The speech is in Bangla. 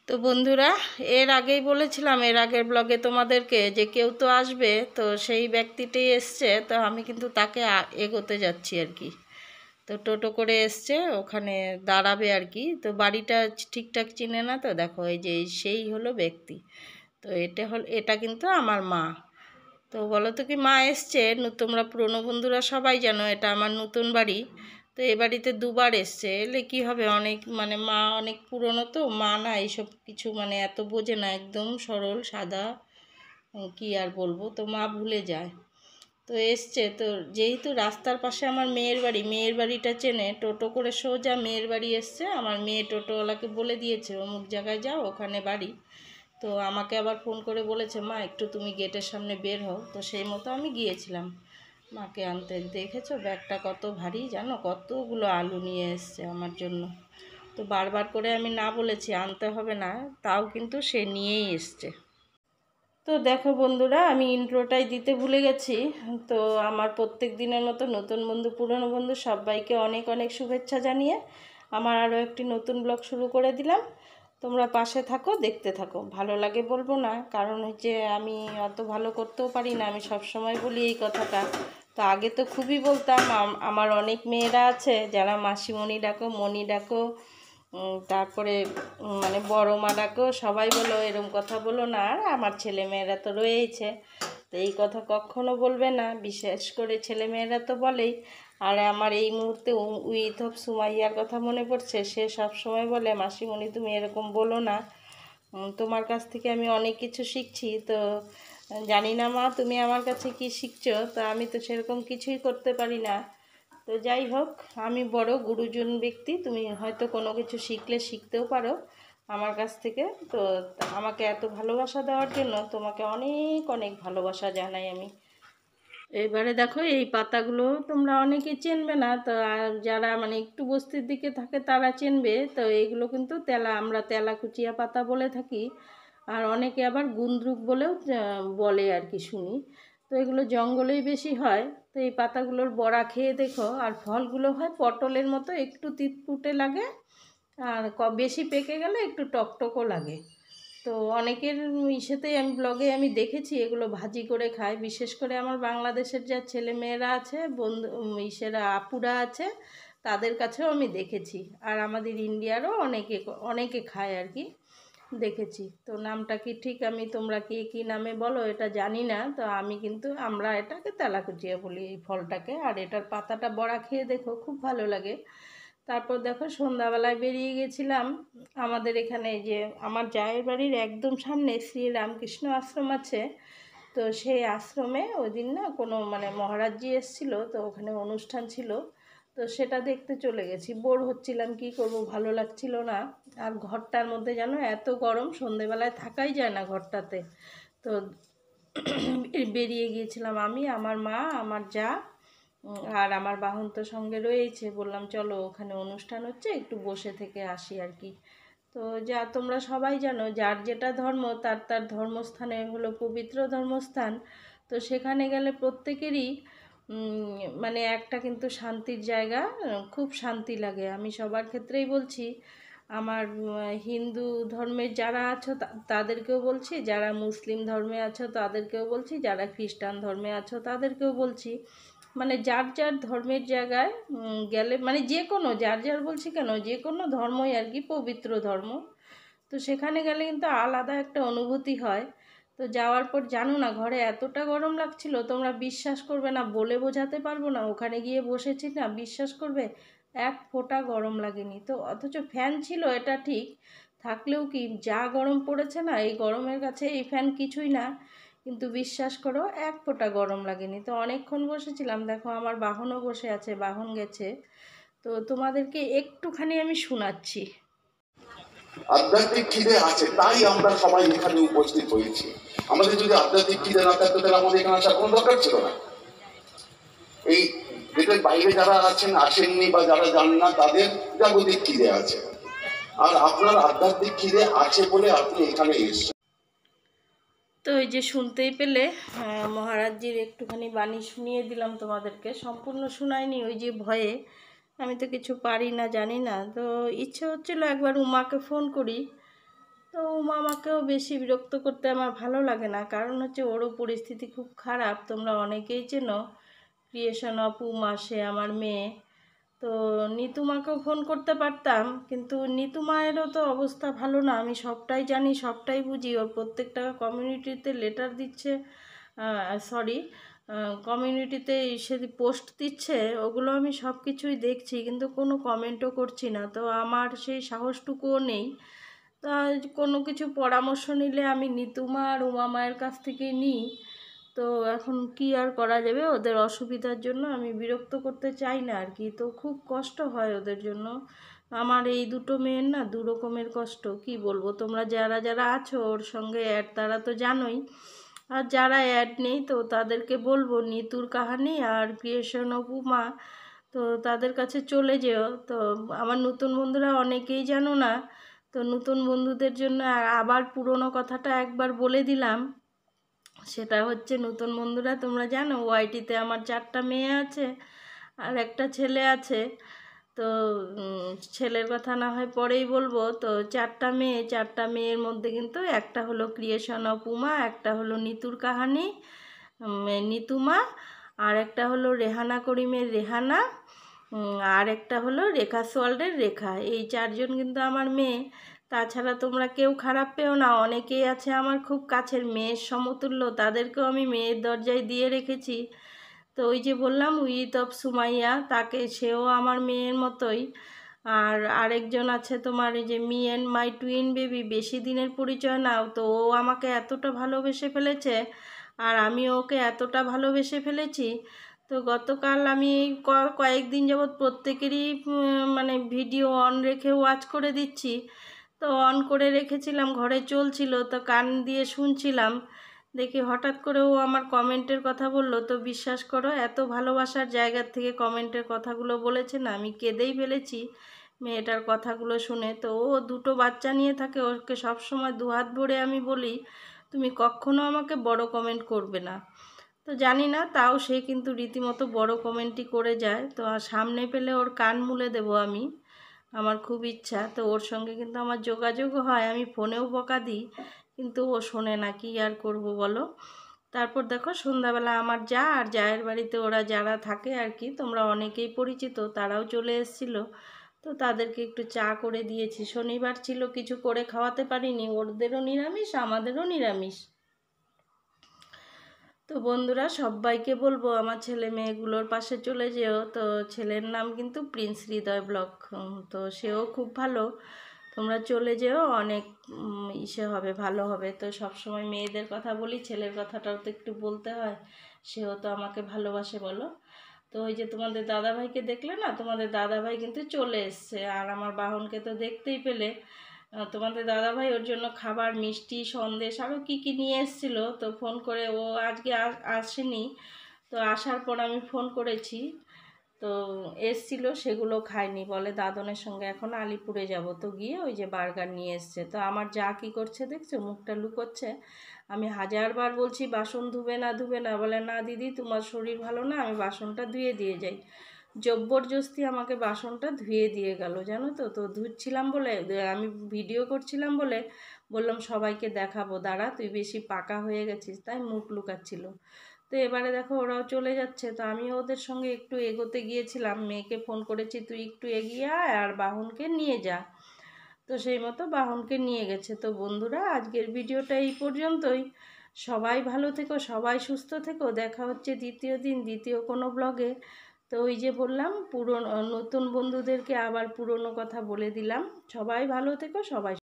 তো বন্ধুরা, এর আগেই বলেছিলাম এর আগের ব্লগে তোমাদেরকে যে কেউ তো আসবে, তো সেই ব্যক্তিটি এসছে। তো আমি কিন্তু তাকে এগোতে যাচ্ছি আর কি। তো টোটো করে এসছে, ওখানে দাঁড়াবে আর কি। তো বাড়িটা ঠিকঠাক চিনে না, তো দেখো এই যে সেই হলো ব্যক্তি। তো এটা কিন্তু আমার মা। তো বলো তো কি, মা এসছে। তোমরা পুরনো বন্ধুরা সবাই জানো এটা আমার নতুন বাড়ি। তো এ বাড়িতে দুবার এসছে, এলে কি হবে, অনেক মানে মা অনেক পুরনো, তো মা না এইসব কিছু মানে এত বোঝে না, একদম সরল সাদা। কি আর বলবো, তো মা ভুলে যায়। তো এসছে, তো যেহেতু রাস্তার পাশে আমার মেয়ের বাড়িটা চেনে, টোটো করে সোজা মেয়ের বাড়ি এসছে। আমার মেয়ে টোটোওয়ালাকে বলে দিয়েছে অমুক জায়গায় যাও, ওখানে বাড়ি। তো আমাকে আবার ফোন করে বলেছে, মা একটু তুমি গেটের সামনে বের হও। তো সেই মতো আমি গিয়েছিলাম মাকে আনতে। দেখেছো ব্যাগটা কত ভারী, জানো কতগুলো আলু নিয়ে এসছে আমার জন্য। তো বারবার করে আমি না বলেছি আনতে হবে না, তাও কিন্তু সে নিয়েই এসছে। তো দেখো বন্ধুরা, আমি ইন্ট্রোটাই দিতে ভুলে গেছি। তো আমার প্রত্যেক দিনের মতো নতুন বন্ধু পুরনো বন্ধু সবাইকে অনেক অনেক শুভেচ্ছা জানিয়ে আমার আরও একটি নতুন ব্লগ শুরু করে দিলাম। তোমরা পাশে থাকো, দেখতে থাকো। ভালো লাগে বলবো না, কারণ হচ্ছে আমি অত ভালো করতেও পারি না। আমি সব সময় বলি এই কথাটা। তো আগে তো খুবই বলতাম। আমার অনেক মেয়েরা আছে যারা মাসিমণি ডাকো, মণি ডাকো, তারপরে মানে বড় মা ডাকো, সবাই বলো এরম কথা বলো না। আর আমার ছেলেমেয়েরা তো রয়েইছে, তো এই কথা কখনো বলবে না। বিশেষ করে ছেলেমেয়েরা তো বলেই। আর আমার এই মুহূর্তে উইথ অফ সুমাইয়ার কথা মনে পড়ছে। সে সব সময় বলে, মাসিমণি তুমি এরকম বলো না, তোমার কাছ থেকে আমি অনেক কিছু শিখছি। তো জানি না মা তুমি আমার কাছে কি শিখছো, তো আমি তো সেরকম কিছুই করতে পারি না। তো যাই হোক, আমি বড় গুরুজন ব্যক্তি, তুমি হয়তো কোনো কিছু শিখতেও পারো আমার কাছ থেকে। তো আমাকে এত ভালোবাসা দেওয়ার জন্য তোমাকে অনেক অনেক ভালোবাসা জানাই আমি। এবারে দেখো এই পাতাগুলো তোমরা অনেকে চেনবে না, তো আর যারা মানে একটু বস্তির দিকে থাকে তারা চেনবে। তো এইগুলো কিন্তু আমরা তেলাকুচিয়া পাতা বলে থাকি। আর অনেকে আবার গুন্দ্রুক বলেও বলে আর কি, শুনি। তো এগুলো জঙ্গলেই বেশি হয়। তো এই পাতাগুলোর বড়া খেয়ে দেখো। আর ফলগুলো হয় পটলের মতো, একটু তিতকুটে লাগে। আর বেশি পেকে গেলে একটু টকটকও লাগে। তো অনেকের ইসেতেই আমি ব্লগে আমি দেখেছি এগুলো ভাজি করে খায়। বিশেষ করে আমার বাংলাদেশের যা ছেলে মেয়েরা আছে, বন্ধু ইসেরা আপুরা আছে, তাদের কাছেও আমি দেখেছি। আর আমাদের ইন্ডিয়ারও অনেকে অনেকে খায় আর কি, দেখেছি। তো নামটা কি ঠিক আমি, তোমরা কে কী নামে বলো এটা জানি না। তো আমি কিন্তু আমরা এটাকে তেলাকুচিয়া বলি এই ফলটাকে। আর এটার পাতাটা বড়া খেয়ে দেখো, খুব ভালো লাগে। তারপর দেখো সন্ধ্যাবেলায় বেরিয়ে গেছিলাম। আমাদের এখানে যে আমার জায়ের বাড়ির একদম সামনে শ্রী রামকৃষ্ণ আশ্রম আছে। তো সেই আশ্রমে ওই দিন না কোনো মানে মহারাজজি এসেছিলো, তো ওখানে অনুষ্ঠান ছিল। তো সেটা দেখতে চলে গেছি। বোর হচ্ছিলাম, কি করব, ভালো লাগছিল না। আর ঘরটার মধ্যে যেন এত গরম, সন্ধেবেলায় থাকাই যায় না ঘরটাতে। তো বেরিয়ে গিয়েছিলাম আমি, আমার মা, আমার যা, আর আমার বাহন তো সঙ্গে রয়েছে। বললাম চলো ওখানে অনুষ্ঠান হচ্ছে, একটু বসে থেকে আসি আর কি। তো যা তোমরা সবাই জানো, যার যেটা ধর্ম তার তার ধর্মস্থানে হলো পবিত্র ধর্মস্থান। তো সেখানে গেলে প্রত্যেকেরই মানে একটা কিন্তু শান্তির জায়গা, খুব শান্তি লাগে। আমি সবার ক্ষেত্রেই বলছি, আমার হিন্দু ধর্মের যারা আছো তাদেরকেও বলছি, যারা মুসলিম ধর্মে আছো তাদেরকেও বলছি, যারা খ্রিস্টান ধর্মে আছো তাদেরকেও বলছি। মানে যার যার ধর্মের জায়গায় গেলে, মানে যে কোনো যার যার বলছি কেন, যে কোনো ধর্মই আর কি পবিত্র ধর্ম। তো সেখানে গেলে কিন্তু আলাদা একটা অনুভূতি হয়। তো যাওয়ার পর জানো না, ঘরে এতটা গরম লাগছিল, তোমরা বিশ্বাস করবে না, বলে বোঝাতে পারবো না। ওখানে গিয়ে বসেছি না, বিশ্বাস করবে এক ফোঁটা গরম লাগেনি। তো অথচ ফ্যান ছিল এটা ঠিক, থাকলেও কি যা গরম পড়েছে না, এই গরমের কাছে এই ফ্যান কিছুই না। কিন্তু বিশ্বাস করো এক ফোঁটা গরম লাগেনি। তো অনেকক্ষণ বসেছিলাম। দেখো আমার বাহনও বসে আছে, বাহন গেছে। তো তোমাদেরকে একটুখানি আমি শোনাচ্ছি। আধ্যাত্মিক খিদে আছে, তাই আমরা সবাই এখানে উপস্থিত হয়েছি। আমাদের যদি আধ্যাত্মিক খিদে না থাকতো তাহলে আমাদের এখানে আসার কোনো দরকার ছিল না। এই গেটের বাইরে যারা আছেন, আসেননি বা যারা জান না, তাদের জাগতিক খিদে আছে। আর আপনার আধ্যাত্মিক খিদে আছে বলে আপনি এখানে এসেছেন। তো এই যে শুনতেই পেলে, মহারাজজির একটুখানি বাণী শুনিয়ে দিলাম তোমাদেরকে। সম্পূর্ণ শোনায়নি, ওই যে ভয়ে, আমি তো কিছু পারি না, জানি না। তো ইচ্ছে হচ্ছিল একবার উমাকে ফোন করি। তো মামাকেও বেশি বিরক্ত করতে আমার ভালো লাগে না, কারণ হচ্ছে ওরও পরিস্থিতি খুব খারাপ। তোমরা অনেকেই চেনো ক্রিয়েশন অফ উমা, সে আমার মেয়ে। তো নিতুমাকেও ফোন করতে পারতাম, কিন্তু নিতুমায়েরও তো অবস্থা ভালো না। আমি সবটাই জানি, সবটাই বুঝি। ওর প্রত্যেকটা কমিউনিটিতে লেটার দিচ্ছে, সরি, কমিউনিটিতে সে পোস্ট দিচ্ছে, ওগুলো আমি সব কিছুই দেখছি, কিন্তু কোনো কমেন্টও করছি না। তো আমার সেই সাহসটুকুও নেই। তা কোনো কিছু পরামর্শ নিলে আমি নিতুমা আর উমা মায়ের কাছ থেকেই নিই। তো এখন কি আর করা যাবে, ওদের অসুবিধার জন্য আমি বিরক্ত করতে চাই না আর কি। তো খুব কষ্ট হয় ওদের জন্য। আমার এই দুটো মেয়ের না দু রকমের কষ্ট, কি বলবো। তোমরা যারা যারা আছো ওর সঙ্গে অ্যাড, তারা তো জানোই। আর যারা অ্যাড নেই তো তাদেরকে বলবো নিতুর কাহানি আর ক্রিয়েশন অফ উমা, তো তাদের কাছে চলে যেও। তো আমার নতুন বন্ধুরা অনেকেই জানো না, তো নতুন বন্ধুদের জন্য আবার পুরনো কথাটা একবার বলে দিলাম। সেটা হচ্ছে, নতুন বন্ধুরা তোমরা জানো ওয়াইটিতে আমার 4টা মেয়ে আছে আর একটা ছেলে আছে। তো ছেলের কথা না হয় পরেই বলবো। তো 4টা মেয়ে, 4টা মেয়ের মধ্যে কিন্তু একটা হলো ক্রিয়েশন অফ উমা, একটা হলো নিতুর কাহানি নিতুমা, আর একটা হলো রেহানা করিমের রেহানা, আর একটা হলো রেখা সোয়াল্ডের রেখা। এই 4জন কিন্তু আমার মেয়ে। তাছাড়া তোমরা কেউ খারাপ পেও না, অনেকেই আছে আমার খুব কাছের মেয়ের সমতুল্য, তাদেরকেও আমি মেয়ের দরজায় দিয়ে রেখেছি। তো ওই যে বললাম উইথ অফ সুমাইয়া, তাকে, সেও আমার মেয়ের মতোই। আর আরেকজন আছে তোমার এই যে me and my twin baby, বেশি দিনের পরিচয় নাও, তো ও আমাকে এতটা ভালোবেসে ফেলেছে আর আমি ওকে এতটা ভালোবেসে ফেলেছি। তো গতকাল আমি কয়েকদিন যাবৎ প্রত্যেকেরই মানে ভিডিও অন রেখে ওয়াচ করে দিচ্ছি। তো অন করে রেখেছিলাম, ঘরে চলছিল, তো কান দিয়ে শুনছিলাম। দেখি হঠাৎ করে ও আমার কমেন্টের কথা বলল। তো বিশ্বাস করো, এত ভালোবাসার জায়গার থেকে কমেন্টের কথাগুলো বলেছে না, আমি কেঁদেই ফেলেছি মেয়েটার কথাগুলো শুনে। তো ও দুটো বাচ্চা নিয়ে থাকে, ওকে সবসময় দুহাত ভরে আমি বলি তুমি কখনো আমাকে বড় কমেন্ট করবে না। তো জানি না, তাও সে কিন্তু রীতিমতো বড় কমেন্টই করে যায়। তো সামনে পেলে ওর কান মুলে দেবো আমি, আমার খুব ইচ্ছা। তো ওর সঙ্গে কিন্তু আমার যোগাযোগও হয়, আমি ফোনেও বকা দিই, কিন্তু ও শোনে না, কি আর করব বলো। তারপর দেখো সন্ধ্যাবেলা আমার যা আর জায়ের বাড়িতে ওরা যারা থাকে আর কি, তোমরা অনেকেই পরিচিত, তারাও চলে এসেছিল। তো তাদেরকে একটু চা করে দিয়েছি। শনিবার ছিল, কিছু করে খাওয়াতে পারিনি, ওদেরও নিরামিষ আমাদেরও নিরামিষ। তো বন্ধুরা সবাইকে বলবো আমার ছেলে মেয়েগুলোর পাশে চলে যেও। তো ছেলের নাম কিন্তু প্রিন্স হৃদয় ব্লগ, তো সেও খুব ভালো। তোমরা চলে যেও, অনেক ইসে হবে, ভালো হবে। তো সব সময় মেয়েদের কথা বলি, ছেলের কথাটাও তো একটু বলতে হয়, সেও তো আমাকে ভালোবাসে বলো। তো ওই যে তোমাদের দাদাভাইকে দেখলে না, তোমাদের দাদাভাই কিন্তু চলে এসছে। আর আমার বাহনকে তো দেখতেই পেলে। তোমাদের দাদাভাই ওর জন্য খাবার, মিষ্টি, সন্দেশ আরও কী কী নিয়ে এসেছিলো। তো ফোন করে, ও আজকে আসেনি, তো আসার পর আমি ফোন করেছি, তো এসছিল, সেগুলো খায়নি, বলে দাদনের সঙ্গে এখন আলিপুরে যাব। তো গিয়ে ওই যে বার্গার নিয়ে এসছে। তো আমার যা কী করছে দেখছো, মুখটা লুকোচ্ছে। আমি হাজারবার বলছি বাসন ধুবে না, ধুবে না, বলে না দিদি তোমার শরীর ভালো না, আমি বাসনটা ধুয়ে দিয়ে যাই। জবরদস্তি আমাকে বাসনটা ধুয়ে দিয়ে গেল, জানো তো। তো ধুচ্ছিলাম বলে, আমি ভিডিও করছিলাম বলে বললাম সবাইকে দেখাবো, দাঁড়া তুই বেশি পাকা হয়ে গেছিস, তাই মুখ লুকাচ্ছিল। তো এবারে দেখো ওরাও চলে যাচ্ছে। তো আমি ওদের সঙ্গে একটু এগোতে গিয়েছিলাম, মেয়েকে ফোন করেছি তুই একটু এগিয়ে আয় আর বাহনকে নিয়ে যা। তো সেই মতো বাহনকে নিয়ে গেছে। তো বন্ধুরা আজকের ভিডিওটা এই পর্যন্তই। সবাই ভালো থেকো, সবাই সুস্থ থেকো। দেখা হচ্ছে দ্বিতীয় দিন দ্বিতীয় কোনো ব্লগে। তো ওই যে বললাম নতুন বন্ধুদেরকে আবার পুরনো কথা বলে দিলাম। সবাই ভালো থেকো, সবাই